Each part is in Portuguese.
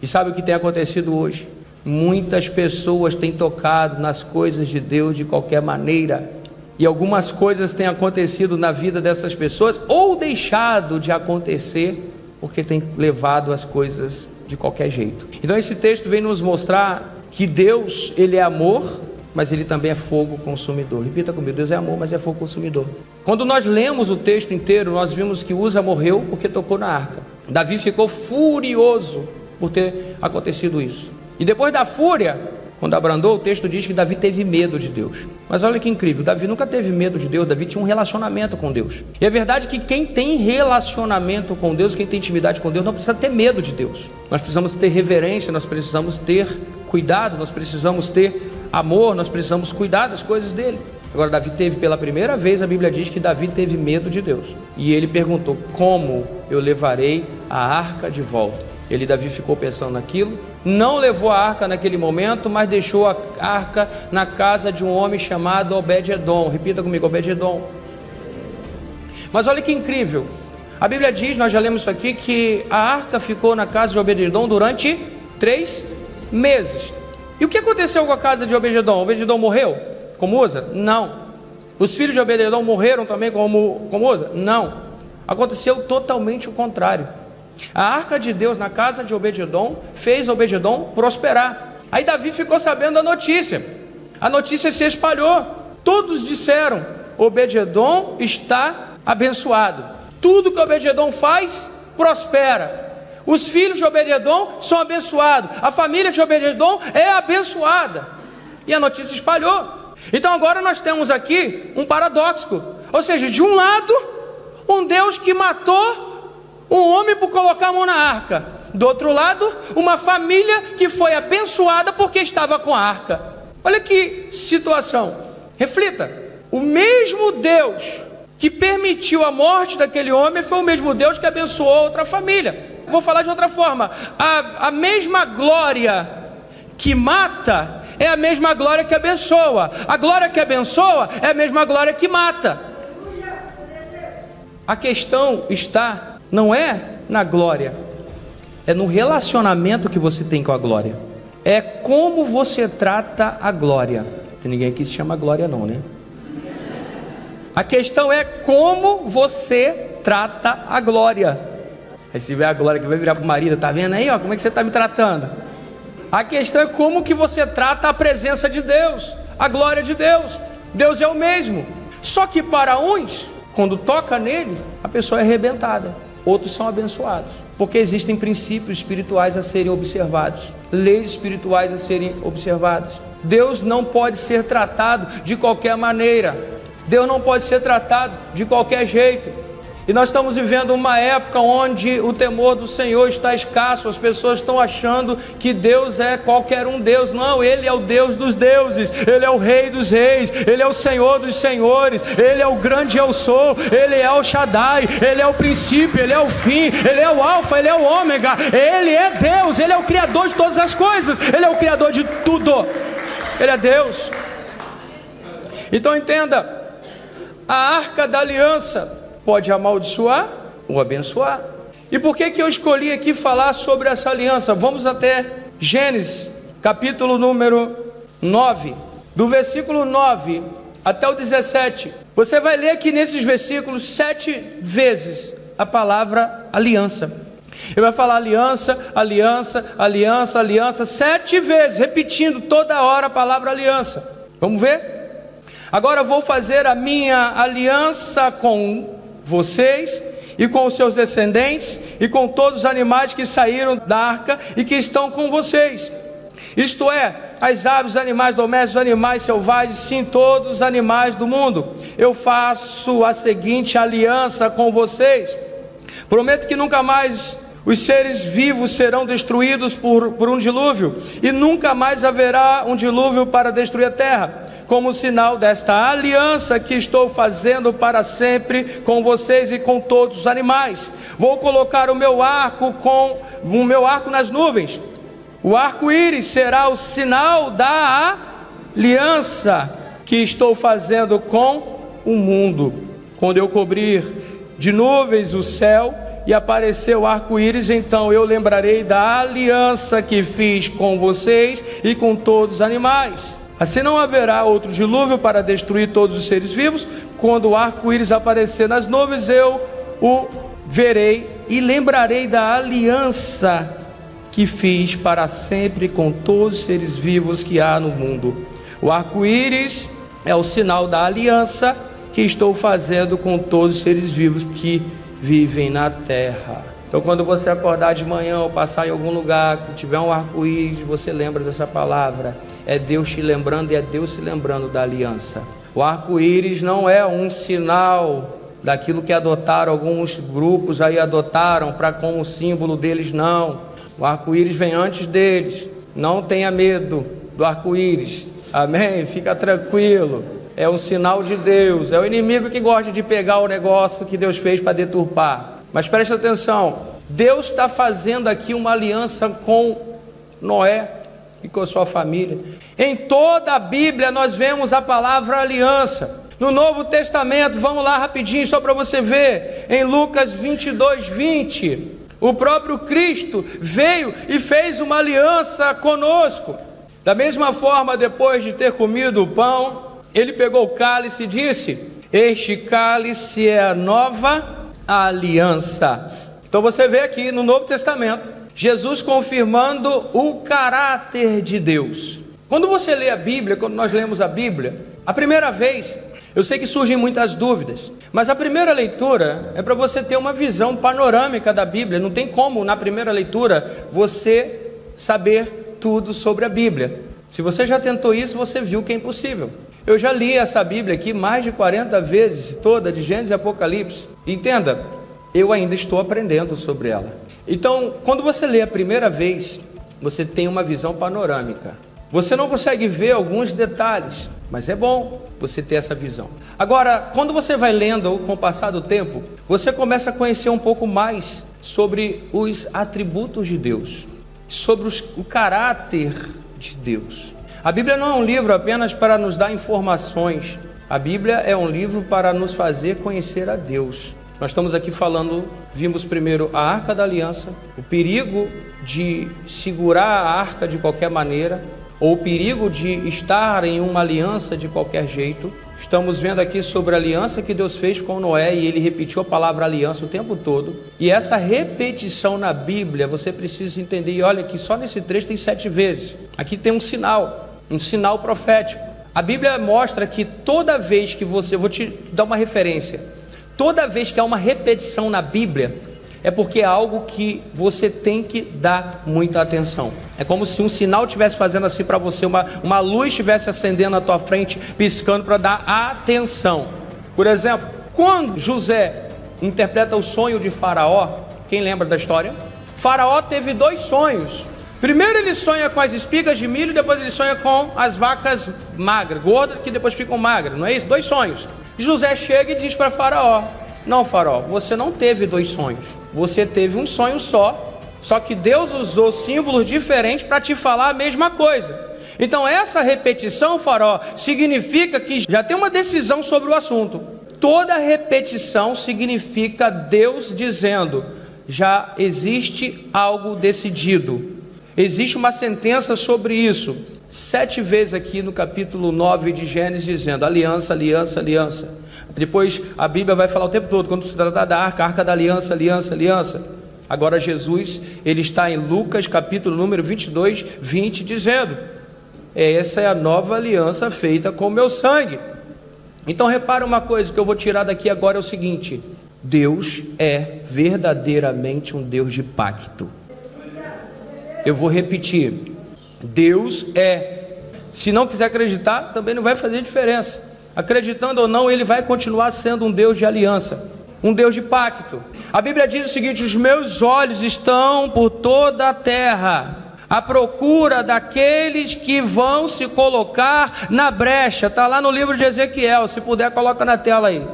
E sabe o que tem acontecido hoje? Muitas pessoas têm tocado nas coisas de Deus de qualquer maneira, e algumas coisas têm acontecido na vida dessas pessoas, ou deixado de acontecer, porque tem levado as coisas de qualquer jeito. Então esse texto vem nos mostrar que Deus, Ele é amor, mas Ele também é fogo consumidor. Repita comigo: Deus é amor, mas é fogo consumidor. Quando nós lemos o texto inteiro, nós vimos que Uza morreu porque tocou na arca. Davi ficou furioso por ter acontecido isso. E depois da fúria, quando abrandou, o texto diz que Davi teve medo de Deus. Mas olha que incrível, Davi nunca teve medo de Deus. Davi tinha um relacionamento com Deus. E é verdade que quem tem relacionamento com Deus, quem tem intimidade com Deus, não precisa ter medo de Deus. Nós precisamos ter reverência, nós precisamos ter cuidado, nós precisamos ter amor, nós precisamos cuidar das coisas dele. Agora Davi teve, pela primeira vez, a Bíblia diz que Davi teve medo de Deus. E ele perguntou: como eu levarei a arca de volta? Davi ficou pensando naquilo, não levou a arca naquele momento, mas deixou a arca na casa de um homem chamado Obed-edom. Repita comigo: Obed-edom. Mas olha que incrível, a Bíblia diz, nós já lemos isso aqui, que a arca ficou na casa de Obed-edom durante 3 meses. E o que aconteceu com a casa de Obed-edom? Obed-edom morreu como Uza? Não. Os filhos de Obed-edom morreram também como Uza? Não. Aconteceu totalmente o contrário. A arca de Deus na casa de Obed-edom fez Obed-edom prosperar. Aí Davi ficou sabendo da notícia. A notícia se espalhou. Todos disseram: Obed-edom está abençoado. Tudo que Obed-edom faz, prospera. Os filhos de Obed-edom são abençoados. A família de Obed-edom é abençoada. E a notícia espalhou. Então agora nós temos aqui um paradoxo. Ou seja, de um lado, um Deus que matou um homem por colocar a mão na arca. Do outro lado, uma família que foi abençoada porque estava com a arca. Olha que situação. Reflita. O mesmo Deus que permitiu a morte daquele homem foi o mesmo Deus que abençoou outra família. Vou falar de outra forma. A mesma glória que mata é a mesma glória que abençoa. A glória que abençoa é a mesma glória que mata. A questão está, não é na glória, é no relacionamento que você tem com a glória. É como você trata a glória. Tem ninguém aqui que se chama glória não, né? A questão é como você trata a glória. Aí se vê a glória que vai virar para o marido: tá vendo aí, ó, como é que você está me tratando? A questão é como que você trata a presença de Deus, a glória de Deus. Deus é o mesmo. Só que para uns, quando toca nele, a pessoa é arrebentada. Outros são abençoados, porque existem princípios espirituais a serem observados, leis espirituais a serem observadas. Deus não pode ser tratado de qualquer maneira. Deus não pode ser tratado de qualquer jeito. E nós estamos vivendo uma época onde o temor do Senhor está escasso. As pessoas estão achando que Deus é qualquer um Deus. Não, Ele é o Deus dos deuses, Ele é o Rei dos reis, Ele é o Senhor dos senhores, Ele é o grande eu sou, Ele é o Shaddai, Ele é o princípio, Ele é o fim, Ele é o alfa, Ele é o ômega. Ele é Deus, Ele é o criador de todas as coisas, Ele é o criador de tudo. Ele é Deus. Então entenda, a arca da aliança pode amaldiçoar ou abençoar. E por que eu escolhi aqui falar sobre essa aliança? Vamos até Gênesis, capítulo número 9, do versículo 9 até o 17. Você vai ler aqui nesses versículos 7 vezes a palavra aliança. Ele vai falar aliança, aliança, aliança, aliança, 7 vezes, repetindo toda hora a palavra aliança. Vamos ver? Agora eu vou fazer a minha aliança com vocês e com os seus descendentes e com todos os animais que saíram da arca e que estão com vocês, isto é, as aves, os animais domésticos, os animais selvagens, sim, todos os animais do mundo. Eu faço a seguinte aliança com vocês: prometo que nunca mais os seres vivos serão destruídos por um dilúvio, e nunca mais haverá um dilúvio para destruir a terra, como sinal desta aliança que estou fazendo para sempre com vocês e com todos os animais. Vou colocar o meu arco nas nuvens. O arco-íris será o sinal da aliança que estou fazendo com o mundo. Quando eu cobrir de nuvens o céu e aparecer o arco-íris, então eu lembrarei da aliança que fiz com vocês e com todos os animais. Assim não haverá outro dilúvio para destruir todos os seres vivos. Quando o arco-íris aparecer nas nuvens, eu o verei e lembrarei da aliança que fiz para sempre com todos os seres vivos que há no mundo. O arco-íris é o sinal da aliança que estou fazendo com todos os seres vivos que vivem na terra. Então, quando você acordar de manhã ou passar em algum lugar que tiver um arco-íris, você lembra dessa palavra. É Deus te lembrando e é Deus se lembrando da aliança. O arco-íris não é um sinal daquilo que adotaram alguns grupos aí adotaram para como símbolo deles, não. O arco-íris vem antes deles. Não tenha medo do arco-íris. Amém? Fica tranquilo. É um sinal de Deus. É o inimigo que gosta de pegar o negócio que Deus fez para deturpar. Mas preste atenção. Deus está fazendo aqui uma aliança com Noé e com a sua família. Em toda a Bíblia nós vemos a palavra aliança. No Novo Testamento, vamos lá rapidinho só para você ver. Em Lucas 22:20, o próprio Cristo veio e fez uma aliança conosco. Da mesma forma, depois de ter comido o pão, ele pegou o cálice e disse: este cálice é a nova aliança. Então você vê aqui no Novo Testamento, Jesus confirmando o caráter de Deus. Quando você lê a Bíblia, quando nós lemos a Bíblia, a primeira vez, eu sei que surgem muitas dúvidas, mas a primeira leitura é para você ter uma visão panorâmica da Bíblia. Não tem como na primeira leitura você saber tudo sobre a Bíblia. Se você já tentou isso, você viu que é impossível. Eu já li essa Bíblia aqui mais de 40 vezes, toda, de Gênesis e Apocalipse. Entenda, eu ainda estou aprendendo sobre ela. Então, quando você lê a primeira vez, você tem uma visão panorâmica. Você não consegue ver alguns detalhes, mas é bom você ter essa visão. Agora, quando você vai lendo com o passar do tempo, você começa a conhecer um pouco mais sobre os atributos de Deus, sobre o caráter de Deus. A Bíblia não é um livro apenas para nos dar informações. A Bíblia é um livro para nos fazer conhecer a Deus. Nós estamos aqui falando, vimos primeiro a Arca da Aliança, o perigo de segurar a arca de qualquer maneira, ou o perigo de estar em uma aliança de qualquer jeito. Estamos vendo aqui sobre a aliança que Deus fez com Noé, e ele repetiu a palavra aliança o tempo todo. E essa repetição na Bíblia, você precisa entender, e olha que só nesse trecho tem 7 vezes. Aqui tem um sinal profético. A Bíblia mostra que toda vez que você, vou te dar uma referência, toda vez que há uma repetição na Bíblia, é porque é algo que você tem que dar muita atenção. É como se um sinal estivesse fazendo assim para você, uma luz estivesse acendendo na tua frente, piscando para dar atenção. Por exemplo, quando José interpreta o sonho de Faraó, quem lembra da história? Faraó teve 2 sonhos. Primeiro ele sonha com as espigas de milho, depois ele sonha com as vacas magras, gordas, que depois ficam magras, não é isso? 2 sonhos. José chega e diz para Faraó: não, Faraó, você não teve 2 sonhos, você teve um sonho só que Deus usou símbolos diferentes para te falar a mesma coisa. Então essa repetição, Faraó, significa que já tem uma decisão sobre o assunto. Toda repetição significa Deus dizendo: já existe algo decidido, existe uma sentença sobre isso. 7 vezes aqui no capítulo 9 de Gênesis, dizendo aliança, aliança, aliança. Depois a Bíblia vai falar o tempo todo, quando se trata da arca, a arca da aliança, aliança, aliança. Agora Jesus, ele está em Lucas capítulo número 22, 20, dizendo: essa é a nova aliança feita com o meu sangue. Então repara uma coisa que eu vou tirar daqui agora, é o seguinte: Deus é verdadeiramente um Deus de pacto. Eu vou repetir: Deus é. Se não quiser acreditar, também não vai fazer diferença. Acreditando ou não, ele vai continuar sendo um Deus de aliança, um Deus de pacto. A Bíblia diz o seguinte: os meus olhos estão por toda a terra, à procura daqueles que vão se colocar na brecha. Está lá no livro de Ezequiel, se puder coloca na tela aí.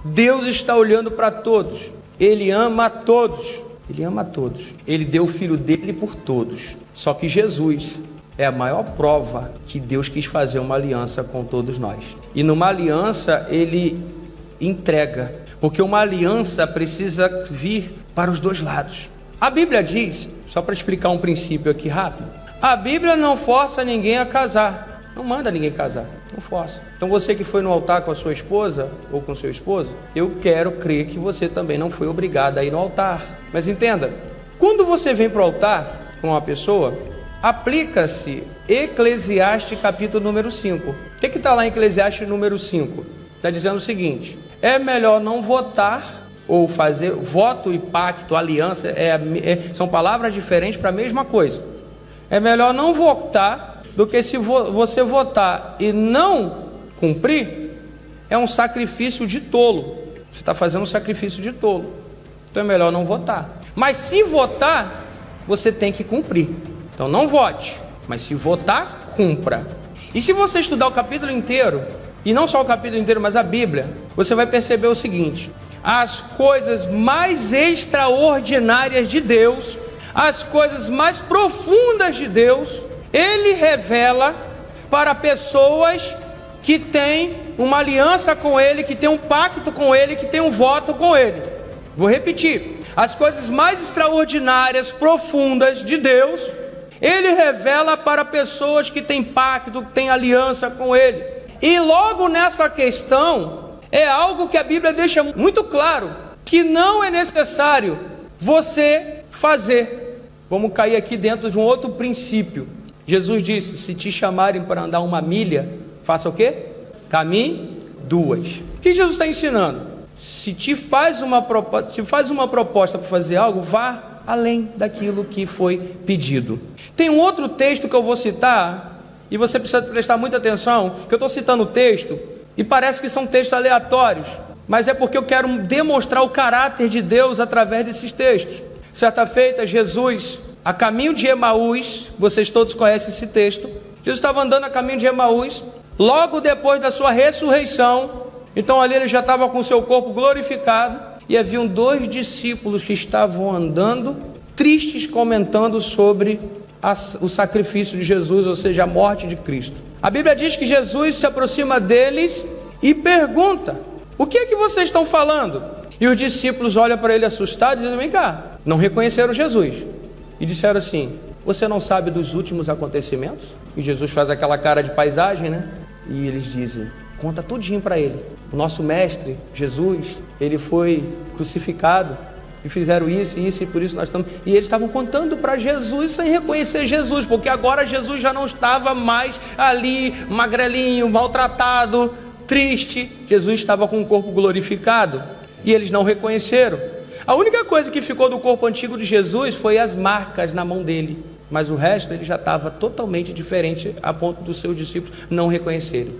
Deus está olhando para todos, Ele ama a todos, Ele ama a todos. Ele deu o Filho dele por todos. Só que Jesus é a maior prova que Deus quis fazer uma aliança com todos nós. E numa aliança Ele entrega, porque uma aliança precisa vir para os dois lados. A Bíblia diz, só para explicar um princípio aqui rápido, a Bíblia não força ninguém a casar, não manda ninguém casar, não força. Então você que foi no altar com a sua esposa ou com seu esposo, eu quero crer que você também não foi obrigado a ir no altar. Mas entenda, quando você vem para o altar com uma pessoa, aplica-se Eclesiastes capítulo número 5. O que está lá em Eclesiastes número 5? Está dizendo o seguinte: é melhor não votar ou fazer voto e pacto, aliança, são palavras diferentes para a mesma coisa. É melhor não votar do que se você votar e não cumprir, é um sacrifício de tolo. Você está fazendo um sacrifício de tolo. Então é melhor não votar. Mas se votar, você tem que cumprir. Então não vote, mas se votar, cumpra. E se você estudar o capítulo inteiro, e não só o capítulo inteiro, mas a Bíblia, você vai perceber o seguinte: as coisas mais extraordinárias de Deus, as coisas mais profundas de Deus, Ele revela para pessoas que têm uma aliança com Ele, que têm um pacto com Ele, que têm um voto com Ele. Vou repetir: as coisas mais extraordinárias, profundas de Deus, Ele revela para pessoas que têm pacto, que têm aliança com Ele. E logo nessa questão, é algo que a Bíblia deixa muito claro, que não é necessário você fazer. Vamos cair aqui dentro de um outro princípio. Jesus disse: se te chamarem para andar 1 milha, faça o quê? Caminhe 2. O que Jesus está ensinando? Se faz uma proposta para fazer algo, vá além daquilo que foi pedido. Tem um outro texto que eu vou citar, e você precisa prestar muita atenção, que eu estou citando o texto, e parece que são textos aleatórios, mas é porque eu quero demonstrar o caráter de Deus através desses textos. Certa feita, Jesus, a caminho de Emaús, vocês todos conhecem esse texto, Jesus estava andando a caminho de Emaús, logo depois da sua ressurreição. Então ali ele já estava com o seu corpo glorificado, e haviam 2 discípulos que estavam andando, tristes, comentando sobre o sacrifício de Jesus, ou seja, a morte de Cristo. A Bíblia diz que Jesus se aproxima deles e pergunta: o que é que vocês estão falando? E os discípulos olham para ele assustados e dizem: vem cá. Não reconheceram Jesus e disseram assim: você não sabe dos últimos acontecimentos? E Jesus faz aquela cara de paisagem, né? E eles dizem: conta tudinho para ele. O nosso mestre, Jesus, ele foi crucificado, e fizeram isso e por isso nós estamos... E eles estavam contando para Jesus sem reconhecer Jesus, porque agora Jesus já não estava mais ali, magrelinho, maltratado, triste. Jesus estava com o corpo glorificado, e eles não reconheceram. A única coisa que ficou do corpo antigo de Jesus foi as marcas na mão dele, mas o resto ele já estava totalmente diferente, a ponto dos seus discípulos não reconhecerem.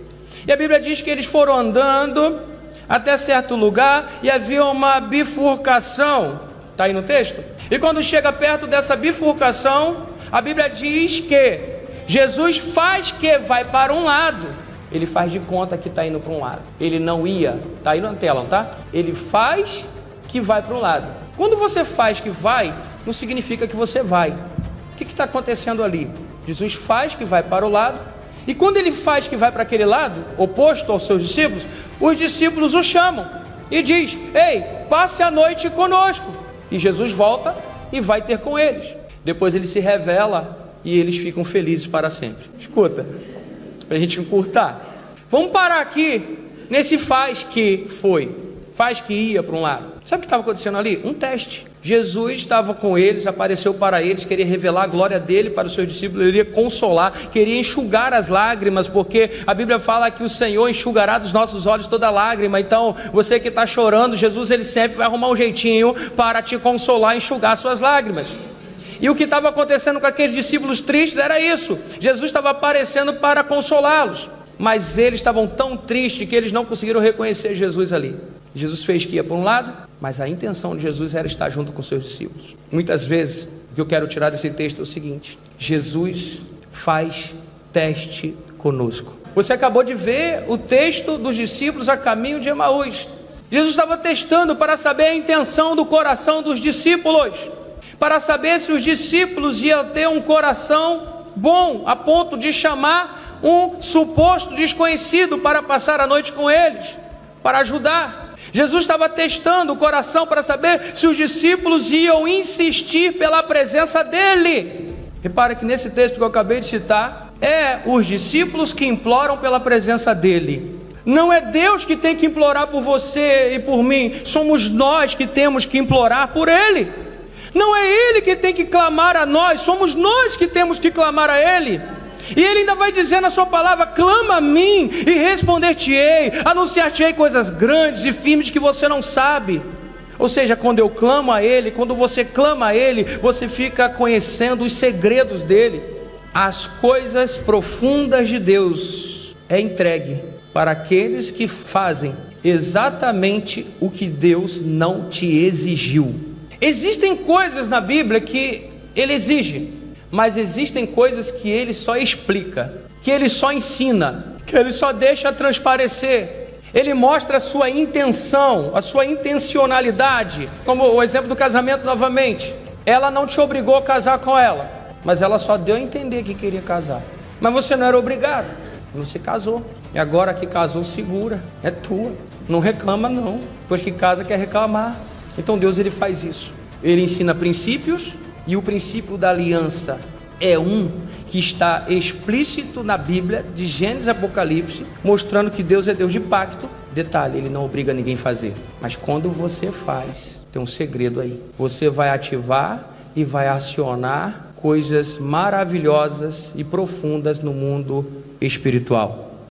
E a Bíblia diz que eles foram andando até certo lugar, e havia uma bifurcação, está aí no texto? E quando chega perto dessa bifurcação, a Bíblia diz que Jesus faz que vai para um lado, ele faz de conta que está indo para um lado, ele não ia, está aí na tela, não tá? Ele faz que vai para um lado. Quando você faz que vai, não significa que você vai. O que está acontecendo ali? Jesus faz que vai para o lado, e quando ele faz que vai para aquele lado, oposto aos seus discípulos, os discípulos o chamam e diz: ei, passe a noite conosco. E Jesus volta e vai ter com eles. Depois ele se revela e eles ficam felizes para sempre. Escuta, para a gente encurtar, vamos parar aqui nesse faz que ia para um lado. Sabe o que estava acontecendo ali? Um teste. Jesus estava com eles, apareceu para eles, queria revelar a glória dele para os seus discípulos, ele iria consolar, queria enxugar as lágrimas, porque a Bíblia fala que o Senhor enxugará dos nossos olhos toda lágrima. Então você que está chorando, Jesus ele sempre vai arrumar um jeitinho para te consolar, enxugar suas lágrimas. E o que estava acontecendo com aqueles discípulos tristes era isso: Jesus estava aparecendo para consolá-los, mas eles estavam tão tristes que eles não conseguiram reconhecer Jesus ali. Jesus fez que ia para um lado, mas a intenção de Jesus era estar junto com seus discípulos. Muitas vezes, o que eu quero tirar desse texto é o seguinte: Jesus faz teste conosco. Você acabou de ver o texto dos discípulos a caminho de Emaús. Jesus estava testando para saber a intenção do coração dos discípulos, para saber se os discípulos iam ter um coração bom, a ponto de chamar um suposto desconhecido para passar a noite com eles, para ajudar. Jesus estava testando o coração para saber se os discípulos iam insistir pela presença dele. Repara que nesse texto que eu acabei de citar, é os discípulos que imploram pela presença dele. Não é Deus que tem que implorar por você e por mim, somos nós que temos que implorar por ele. Não é ele que tem que clamar a nós, somos nós que temos que clamar a ele. E ele ainda vai dizer na sua palavra: clama a mim e responder-te-ei, anunciar-te-ei coisas grandes e firmes que você não sabe. Ou seja, quando eu clamo a ele, quando você clama a ele, você fica conhecendo os segredos dele. As coisas profundas de Deus é entregue para aqueles que fazem exatamente o que Deus não te exigiu. Existem coisas na Bíblia que ele exige, mas existem coisas que ele só explica, que ele só ensina, que ele só deixa transparecer. Ele mostra a sua intenção, a sua intencionalidade. Como o exemplo do casamento novamente. Ela não te obrigou a casar com ela, mas ela só deu a entender que queria casar. Mas você não era obrigado, você casou. E agora que casou, segura, é tua. Não reclama não, depois que casa quer reclamar. Então Deus, ele faz isso. Ele ensina princípios, e o princípio da aliança é que está explícito na Bíblia, de Gênesis a Apocalipse, mostrando que Deus é Deus de pacto. Detalhe, ele não obriga ninguém a fazer, mas quando você faz, tem um segredo aí. Você vai ativar e vai acionar coisas maravilhosas e profundas no mundo espiritual.